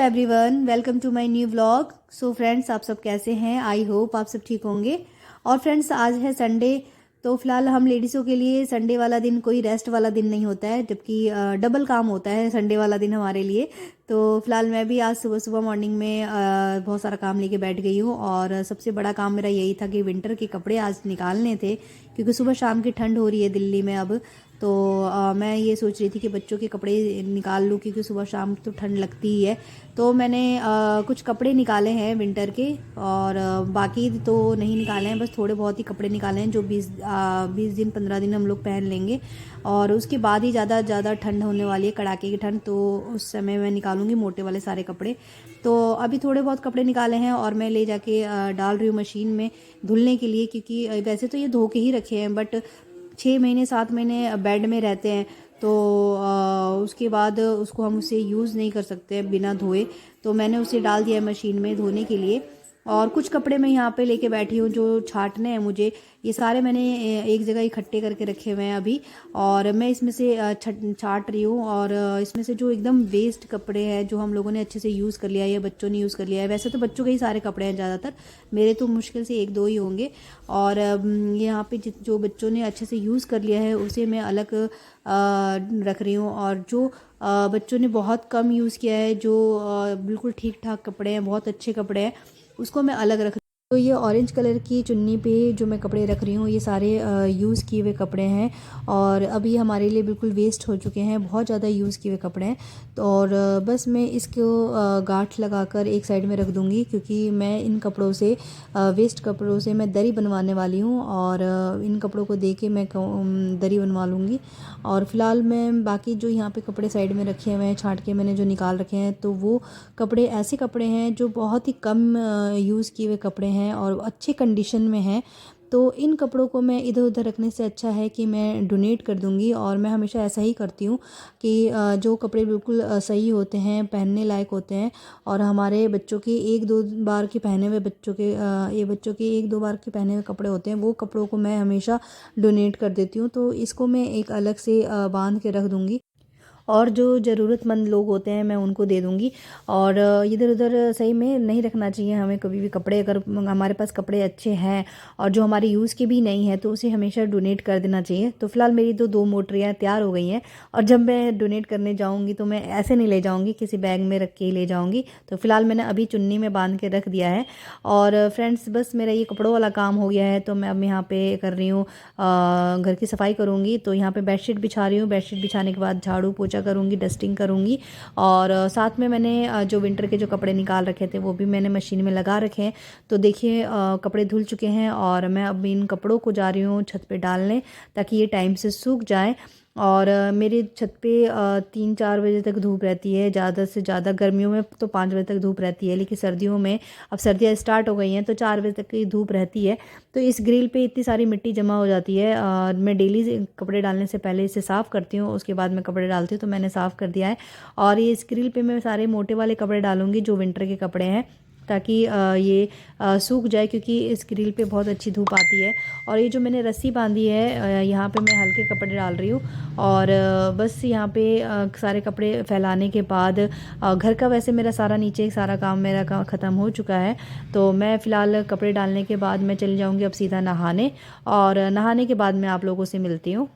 Everyone, welcome to my new vlog. So friends, आप सब कैसे हैं? आई होप आप सब ठीक होंगे। और फ्रेंड्स, आज है संडे। तो फिलहाल हम लेडीज़ों के लिए संडे वाला दिन कोई रेस्ट वाला दिन नहीं होता है, जबकि डबल काम होता है संडे वाला दिन हमारे लिए। तो फिलहाल मैं भी आज सुबह सुबह मॉर्निंग में बहुत सारा काम लेके बैठ गई हूँ। और सबसे बड़ा काम मेरा यही था कि विंटर के कपड़े आज निकालने थे, क्योंकि सुबह शाम की ठंड हो रही है दिल्ली में अब। तो मैं ये सोच रही थी कि बच्चों के कपड़े निकाल लूँ, क्योंकि सुबह शाम तो ठंड लगती ही है। तो मैंने कुछ कपड़े निकाले हैं विंटर के, और बाकी तो नहीं निकाले हैं, बस थोड़े बहुत ही कपड़े निकाले हैं जो 20 दिन 15 दिन हम लोग पहन लेंगे। और उसके बाद ही ज़्यादा ठंड होने वाली है, कड़ाके की ठंड। तो उस समय मैं निकालूंगी मोटे वाले सारे कपड़े। तो अभी थोड़े बहुत कपड़े निकाले हैं और मैं ले जाके डाल रही हूँ मशीन में धुलने के लिए, क्योंकि वैसे तो ये धो के ही रखे हैं, बट 6 महीने 7 महीने बेड में रहते हैं। तो उसके बाद उसको हम उसे यूज़ नहीं कर सकते बिना धोए। तो मैंने उसे डाल दिया मशीन में धोने के लिए। और कुछ कपड़े मैं यहाँ पे लेके बैठी हूँ जो छाटने हैं मुझे। ये सारे मैंने एक जगह इकट्ठे करके रखे हुए हैं अभी। और मैं इसमें से छाट रही हूँ। और इसमें से जो एकदम वेस्ट कपड़े हैं, जो हम लोगों ने अच्छे से यूज़ कर लिया है या बच्चों ने यूज़ कर लिया है, वैसे तो बच्चों के ही सारे कपड़े हैं ज़्यादातर, मेरे तो मुश्किल से एक दो ही होंगे। और यहाँ पे जो बच्चों ने अच्छे से यूज़ कर लिया है उसे मैं अलग रख रही हूँ। और जो बच्चों ने बहुत कम यूज़ किया है, जो बिल्कुल ठीक ठाक कपड़े हैं, बहुत अच्छे कपड़े हैं, उसको मैं अलग रख। तो ये ऑरेंज कलर की चुन्नी पे जो मैं कपड़े रख रही हूँ, ये सारे यूज़ किए हुए कपड़े हैं। और अभी हमारे लिए बिल्कुल वेस्ट हो चुके हैं, बहुत ज़्यादा यूज़ किए हुए कपड़े हैं। तो और बस मैं इसको गांठ लगाकर एक साइड में रख दूँगी, क्योंकि मैं इन कपड़ों से वेस्ट कपड़ों से मैं दरी बनवाने वाली हूँ। और इन कपड़ों को दे के मैं दरी बनवा लूँगी। और फिलहाल मैं बाकी जो यहाँ पे कपड़े साइड में रखे हुए हैं छांट के मैंने जो निकाल रखे हैं, तो वो कपड़े ऐसे कपड़े हैं जो बहुत ही कम यूज़ किए हुए कपड़े हैं और अच्छे कंडीशन में हैं। तो इन कपड़ों को मैं इधर उधर रखने से अच्छा है कि मैं डोनेट कर दूंगी। और मैं हमेशा ऐसा ही करती हूँ कि जो कपड़े बिल्कुल सही होते हैं, पहनने लायक होते हैं, और हमारे बच्चों के एक दो बार के पहने हुए बच्चों के एक दो बार के पहने हुए कपड़े होते हैं, वो कपड़ों को मैं हमेशा डोनेट कर देती हूँ। तो इसको मैं एक अलग से बांध के रख दूँगी, और जो ज़रूरतमंद लोग होते हैं मैं उनको दे दूँगी। और इधर उधर सही में नहीं रखना चाहिए हमें कभी भी कपड़े। अगर हमारे पास कपड़े अच्छे हैं और जो हमारे यूज़ के भी नहीं है, तो उसे हमेशा डोनेट कर देना चाहिए। तो फिलहाल मेरी तो 2 मोटरियाँ तैयार हो गई हैं, और जब मैं डोनेट करने जाऊँगी तो मैं ऐसे नहीं ले जाऊँगी, किसी बैग में रख के ही ले जाऊँगी। तो फिलहाल मैंने अभी चुन्नी में बांध के रख दिया है। और फ्रेंड्स, बस मेरा ये कपड़ों वाला काम हो गया है। तो मैं अब यहाँ पे कर रही हूँ घर की सफाई करूँगी। तो यहाँ पे बेडशीट बिछा रही हूँ, बेडशीट बिछाने के बाद झाड़ू पोछा करूँगी, डस्टिंग करूँगी। और साथ में मैंने जो विंटर के जो कपड़े निकाल रखे थे वो भी मैंने मशीन में लगा रखे हैं। तो देखिए कपड़े धुल चुके हैं, और मैं अब इन कपड़ों को जा रही हूँ छत पे डालने, ताकि ये टाइम से सूख जाए। और मेरे छत पे 3-4 बजे तक धूप रहती है, ज़्यादा से ज़्यादा। गर्मियों में तो 5 बजे तक धूप रहती है, लेकिन सर्दियों में अब सर्दियाँ स्टार्ट हो गई हैं तो 4 बजे तक की धूप रहती है। तो इस ग्रिल पे इतनी सारी मिट्टी जमा हो जाती है। मैं डेली कपड़े डालने से पहले इसे साफ़ करती हूँ, उसके बाद मैं कपड़े डालती हूँ। तो मैंने साफ़ कर दिया है। और ये इस ग्रिल पे मैं सारे मोटे वाले कपड़े डालूंगी जो विंटर के कपड़े हैं, ताकि ये सूख जाए, क्योंकि इस ग्रिल पे बहुत अच्छी धूप आती है। और ये जो मैंने रस्सी बांधी है, यहाँ पे मैं हल्के कपड़े डाल रही हूँ। और बस यहाँ पे सारे कपड़े फैलाने के बाद घर का वैसे मेरा सारा नीचे सारा काम मेरा ख़त्म हो चुका है। तो मैं फ़िलहाल कपड़े डालने के बाद मैं चली जाऊँगी अब सीधा नहाने, और नहाने के बाद मैं आप लोगों से मिलती हूँ।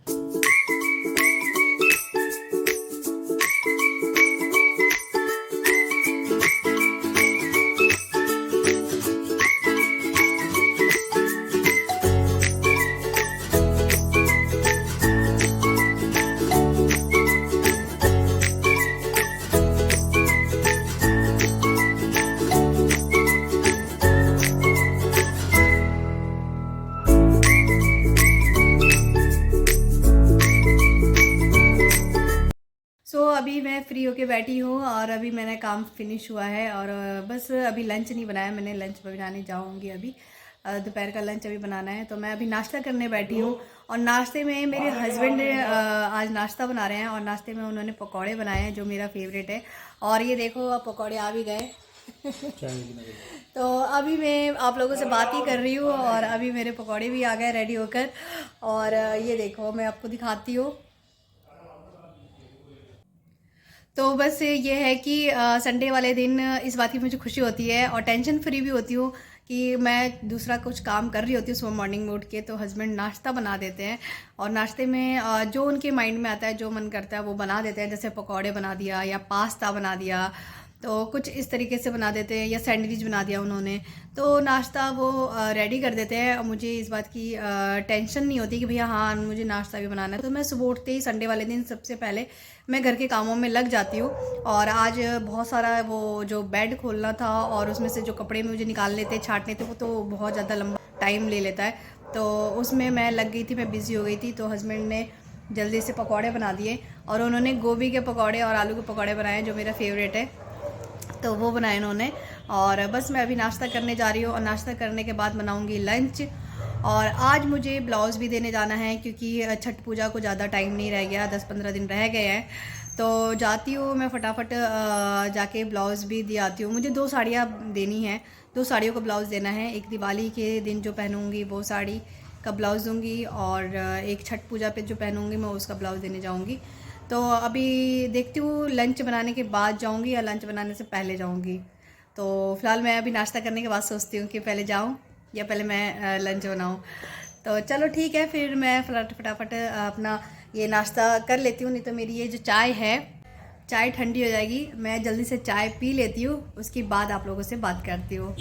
अभी मैं फ्री होके बैठी हूँ, और अभी मैंने काम फिनिश हुआ है। और बस अभी लंच नहीं बनाया मैंने, लंच बनाने जाऊँगी अभी। दोपहर का लंच अभी बनाना है। तो मैं अभी नाश्ता करने बैठी हूँ। और नाश्ते में मेरे हस्बैंड आज नाश्ता बना रहे हैं, और नाश्ते में उन्होंने पकौड़े बनाए हैं जो मेरा फेवरेट है। और ये देखो, अब पकौड़े आ भी गए। तो अभी मैं आप लोगों से बात ही कर रही हूँ, और अभी मेरे पकौड़े भी आ गए रेडी होकर। और ये देखो, मैं आपको दिखाती हूँ। तो बस ये है कि संडे वाले दिन इस बात की मुझे खुशी होती है और टेंशन फ्री भी होती हूँ कि मैं दूसरा कुछ काम कर रही होती हूँ सुबह मॉर्निंग में उठ के, तो हस्बैंड नाश्ता बना देते हैं और नाश्ते में जो उनके माइंड में आता है, जो मन करता है वो बना देते हैं। जैसे पकौड़े बना दिया या पास्ता बना दिया, तो कुछ इस तरीके से बना देते हैं, या सैंडविच बना दिया उन्होंने, तो नाश्ता वो रेडी कर देते हैं। और मुझे इस बात की टेंशन नहीं होती कि भैया हाँ मुझे नाश्ता भी बनाना है। तो मैं सुबह उठते ही संडे वाले दिन सबसे पहले मैं घर के कामों में लग जाती हूँ। और आज बहुत सारा वो जो बेड खोलना था और उसमें से जो कपड़े मुझे निकालने थे, छाटने थे, वो तो बहुत ज़्यादा लंबा टाइम ले लेता है, तो उसमें मैं लग गई थी, मैं बिज़ी हो गई थी। तो हस्बैंड ने जल्दी से पकौड़े बना दिए और उन्होंने गोभी के पकौड़े और आलू के पकौड़े बनाए, जो मेरा फेवरेट है, तो वो बनाए उन्होंने। और बस मैं अभी नाश्ता करने जा रही हूँ और नाश्ता करने के बाद बनाऊँगी लंच। और आज मुझे ब्लाउज़ भी देने जाना है क्योंकि छठ पूजा को ज़्यादा टाइम नहीं रह गया, 10-15 दिन रह गए हैं। तो जाती हूँ मैं फटाफट जाके ब्लाउज़ भी दे आती हूँ। मुझे 2 साड़ियाँ देनी हैं, 2 साड़ियों का ब्लाउज़ देना है। एक दिवाली के दिन जो पहनूँगी वो साड़ी का ब्लाउज़ दूँगी, और एक छठ पूजा पे जो पहनूँगी मैं उसका ब्लाउज़ देने जाऊँगी। तो अभी देखती हूँ लंच बनाने के बाद जाऊँगी या लंच बनाने से पहले जाऊँगी। तो फ़िलहाल मैं अभी नाश्ता करने के बाद सोचती हूँ कि पहले जाऊँ या पहले मैं लंच बनाऊँ। तो चलो ठीक है, फिर मैं फटाफट अपना ये नाश्ता कर लेती हूँ, नहीं तो मेरी ये जो चाय है, चाय ठंडी हो जाएगी। मैं जल्दी से चाय पी लेती हूँ, उसके बाद आप लोगों से बात करती हूँ।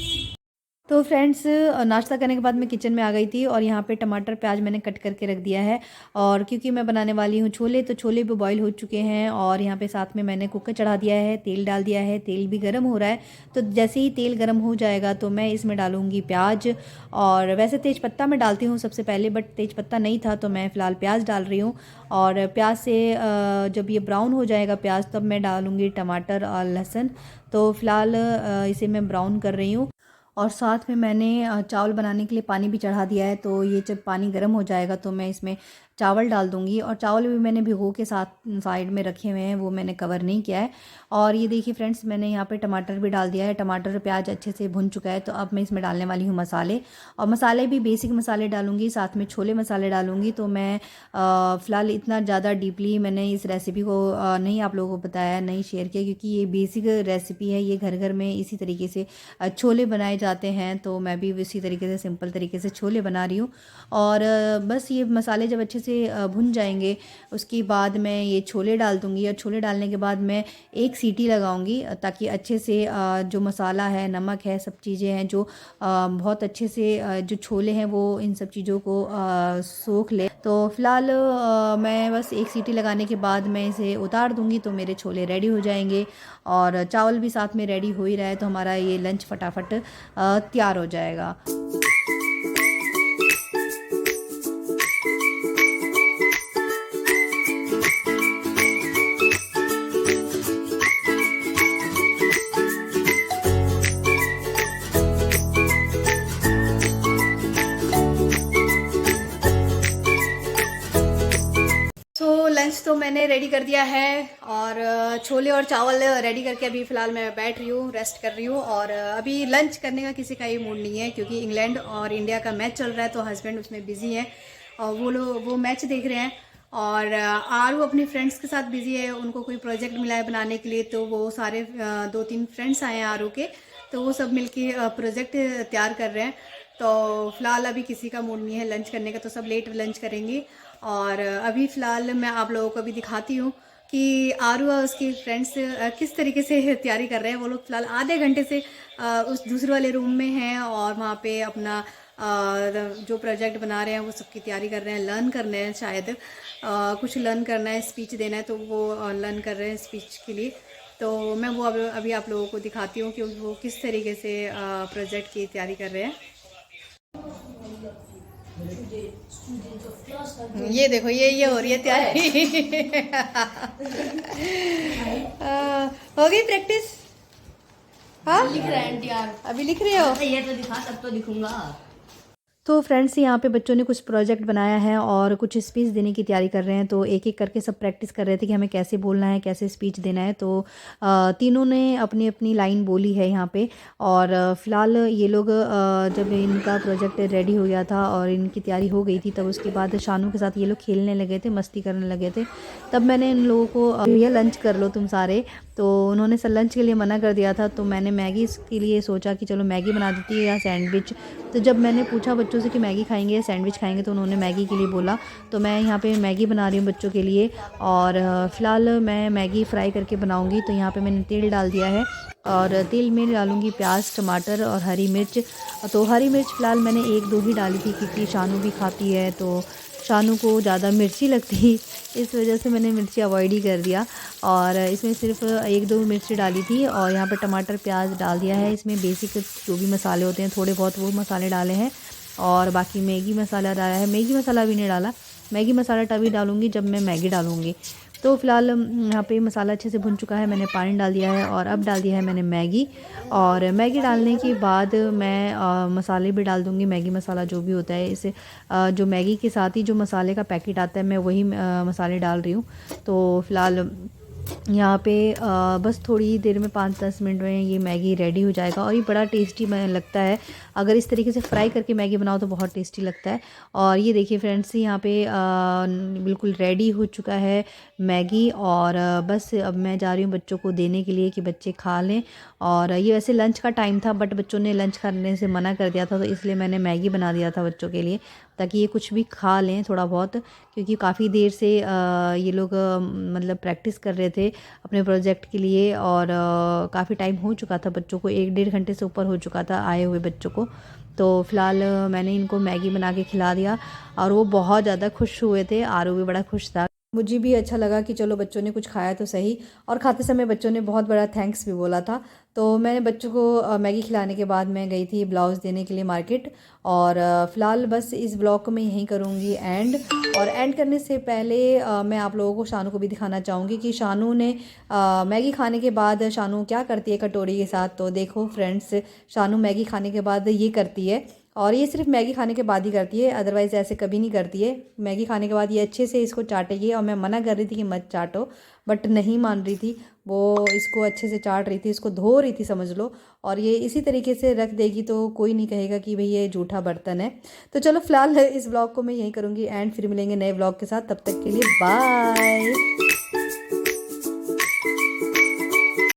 तो फ्रेंड्स नाश्ता करने के बाद मैं किचन में आ गई थी और यहाँ पे टमाटर प्याज मैंने कट करके रख दिया है। और क्योंकि मैं बनाने वाली हूँ छोले, तो छोले भी बॉईल हो चुके हैं और यहाँ पे साथ में मैंने कुकर चढ़ा दिया है, तेल डाल दिया है, तेल भी गर्म हो रहा है। तो जैसे ही तेल गर्म हो जाएगा तो मैं इसमें डालूँगी प्याज। और वैसे तेज़पत्ता मैं डालती हूँ सबसे पहले, बट तेज़पत्ता नहीं था तो मैं फ़िलहाल प्याज डाल रही हूँ। और प्याज से जब ये ब्राउन हो जाएगा प्याज, तब मैं डालूँगी टमाटर और लहसुन। तो फ़िलहाल इसे मैं ब्राउन कर रही हूँ। और साथ में मैंने चावल बनाने के लिए पानी भी चढ़ा दिया है। तो ये जब पानी गर्म हो जाएगा तो मैं इसमें चावल डाल दूँगी। और चावल भी मैंने भिगो के साथ साइड में रखे हुए हैं, वो मैंने कवर नहीं किया है। और ये देखिए फ्रेंड्स, मैंने यहाँ पे टमाटर भी डाल दिया है। टमाटर प्याज अच्छे से भुन चुका है। तो अब मैं इसमें डालने वाली हूँ मसाले, और मसाले भी बेसिक मसाले डालूँगी, साथ में छोले मसाले डालूँगी। तो मैं फ़िलहाल इतना ज़्यादा डीपली मैंने इस रेसिपी को नहीं आप लोगों को बताया, नहीं शेयर किया, क्योंकि ये बेसिक रेसिपी है। ये घर घर में इसी तरीके से छोले बनाए जाते हैं। तो मैं भी इसी तरीके से सिंपल तरीके से छोले बना रही हूँ। और बस ये मसाले जब अच्छे से भुन जाएंगे, उसके बाद मैं ये छोले डाल दूँगी। और छोले डालने के बाद मैं एक सीटी लगाऊंगी, ताकि अच्छे से जो मसाला है, नमक है, सब चीज़ें हैं जो बहुत अच्छे से जो छोले हैं वो इन सब चीज़ों को सोख ले। तो फिलहाल मैं बस एक सीटी लगाने के बाद मैं इसे उतार दूँगी, तो मेरे छोले रेडी हो जाएंगे। और चावल भी साथ में रेडी हो ही रहा है, तो हमारा ये लंच फटाफट तैयार हो जाएगा। लंच तो मैंने रेडी कर दिया है, और छोले और चावल रेडी करके अभी फ़िलहाल मैं बैठ रही हूँ, रेस्ट कर रही हूँ। और अभी लंच करने का किसी का ही मूड नहीं है, क्योंकि इंग्लैंड और इंडिया का मैच चल रहा है। तो हस्बैंड उसमें बिज़ी हैं और वो मैच देख रहे हैं। और आरू अपनी फ्रेंड्स के साथ बिज़ी है, उनको कोई प्रोजेक्ट मिला है बनाने के लिए। तो वो सारे 2-3 फ्रेंड्स आए हैं आरू के, तो वो सब मिलके प्रोजेक्ट तैयार कर रहे हैं। तो फ़िलहाल अभी किसी का मूड नहीं है लंच करने का, तो सब लेट लंच करेंगे। और अभी फ़िलहाल मैं आप लोगों को भी दिखाती हूँ कि आरू और उसकी फ्रेंड्स किस तरीके से तैयारी कर रहे हैं। वो लोग फ़िलहाल आधे घंटे से उस दूसरे वाले रूम में हैं, और वहाँ पे अपना जो प्रोजेक्ट बना रहे हैं वो सबकी तैयारी कर रहे हैं, लर्न कर रहे हैं। शायद कुछ लर्न करना है, स्पीच देना है, तो वो लर्न कर रहे हैं स्पीच के लिए। तो मैं वो अभी आप लोगों को दिखाती हूँ कि वो किस तरीके से प्रोजेक्ट की तैयारी कर रहे हैं। ये देखो, ये हो रही है तैयारी। हो गई प्रैक्टिस? हाँ, लिख रहे हैं यार। अभी लिख रहे हो? ये तो दिखा, तब तो दिखूंगा। तो फ्रेंड्स यहाँ पे बच्चों ने कुछ प्रोजेक्ट बनाया है और कुछ स्पीच देने की तैयारी कर रहे हैं। तो एक एक करके सब प्रैक्टिस कर रहे थे कि हमें कैसे बोलना है, कैसे स्पीच देना है। तो तीनों ने अपनी अपनी लाइन बोली है यहाँ पे। और फ़िलहाल ये लोग जब इनका प्रोजेक्ट रेडी हो गया था और इनकी तैयारी हो गई थी, तब उसके बाद शानू के साथ ये लोग खेलने लगे थे, मस्ती करने लगे थे। तब मैंने इन लोगों को भैया लंच कर लो तुम सारे, तो उन्होंने सर लंच के लिए मना कर दिया था। तो मैंने मैगी के लिए सोचा कि चलो मैगी बना देती है या सैंडविच। तो जब मैंने पूछा बच्चों से कि मैगी खाएंगे या सैंडविच खाएंगे, तो उन्होंने मैगी के लिए बोला। तो मैं यहाँ पे मैगी बना रही हूँ बच्चों के लिए। और फ़िलहाल मैं मैगी फ्राई करके बनाऊँगी। तो यहाँ पे मैंने तेल डाल दिया है और तेल में डालूँगी प्याज, टमाटर और हरी मिर्च। तो हरी मिर्च फ़िलहाल मैंने 1-2 ही डाली थी, क्योंकि शानू भी खाती है तो शानू को ज़्यादा मिर्ची लगती, इस वजह से मैंने मिर्ची अवॉइड ही कर दिया। और इसमें सिर्फ 1-2 मिर्ची डाली थी और यहाँ पर टमाटर, प्याज डाल दिया है। इसमें बेसिक जो भी मसाले होते हैं थोड़े बहुत वो मसाले डाले हैं और बाकी मैगी मसाला डाला है। मैगी मसाला भी नहीं डाला, मैगी मसाला तभी डालूँगी जब मैं मैगी डालूँगी। तो फ़िलहाल यहाँ पे मसाला अच्छे से भुन चुका है, मैंने पानी डाल दिया है और अब डाल दिया है मैंने मैगी। और मैगी डालने के बाद मैं मसाले भी डाल दूँगी, मैगी मसाला जो भी होता है। इसे जो मैगी के साथ ही जो मसाले का पैकेट आता है, मैं वही मसाले डाल रही हूँ। तो फ़िलहाल यहाँ पे बस थोड़ी देर में 5-10 मिनट में ये मैगी रेडी हो जाएगा और ये बड़ा टेस्टी लगता है। अगर इस तरीके से फ्राई करके मैगी बनाओ तो बहुत टेस्टी लगता है। और ये देखिए फ्रेंड्स, यहाँ पे बिल्कुल रेडी हो चुका है मैगी। और बस अब मैं जा रही हूँ बच्चों को देने के लिए कि बच्चे खा लें। और ये वैसे लंच का टाइम था, बट बच्चों ने लंच करने से मना कर दिया था, तो इसलिए मैंने मैगी बना दिया था बच्चों के लिए, ताकि ये कुछ भी खा लें थोड़ा बहुत। क्योंकि काफ़ी देर से ये लोग मतलब प्रैक्टिस कर रहे थे अपने प्रोजेक्ट के लिए। और काफ़ी टाइम हो चुका था बच्चों को, 1-1.5 घंटे से ऊपर हो चुका था आए हुए बच्चों को। तो फ़िलहाल मैंने इनको मैगी बना के खिला दिया और वो बहुत ज़्यादा खुश हुए थे। आरू भी बड़ा खुश था। मुझे भी अच्छा लगा कि चलो बच्चों ने कुछ खाया तो सही। और खाते समय बच्चों ने बहुत बड़ा थैंक्स भी बोला था। तो मैंने बच्चों को मैगी खिलाने के बाद मैं गई थी ब्लाउज़ देने के लिए मार्केट। और फ़िलहाल बस इस ब्लॉग को मैं यहीं करूँगी एंड। और एंड करने से पहले मैं आप लोगों को शानू को भी दिखाना चाहूँगी कि शानू ने मैगी खाने के बाद शानू क्या करती है कटोरी के साथ। तो देखो फ्रेंड्स, शानू मैगी खाने के बाद ये करती है। और ये सिर्फ मैगी खाने के बाद ही करती है, अदरवाइज़ ऐसे कभी नहीं करती है। मैगी खाने के बाद ये अच्छे से इसको चाटेगी। और मैं मना कर रही थी कि मत चाटो, बट नहीं मान रही थी वो, इसको अच्छे से चाट रही थी, इसको धो रही थी समझ लो। और ये इसी तरीके से रख देगी तो कोई नहीं कहेगा कि भाई ये जूठा बर्तन है। तो चलो फ़िलहाल इस ब्लॉग को मैं यहीं करूँगी एंड फिर मिलेंगे नए ब्लॉग के साथ। तब तक के लिए बाय।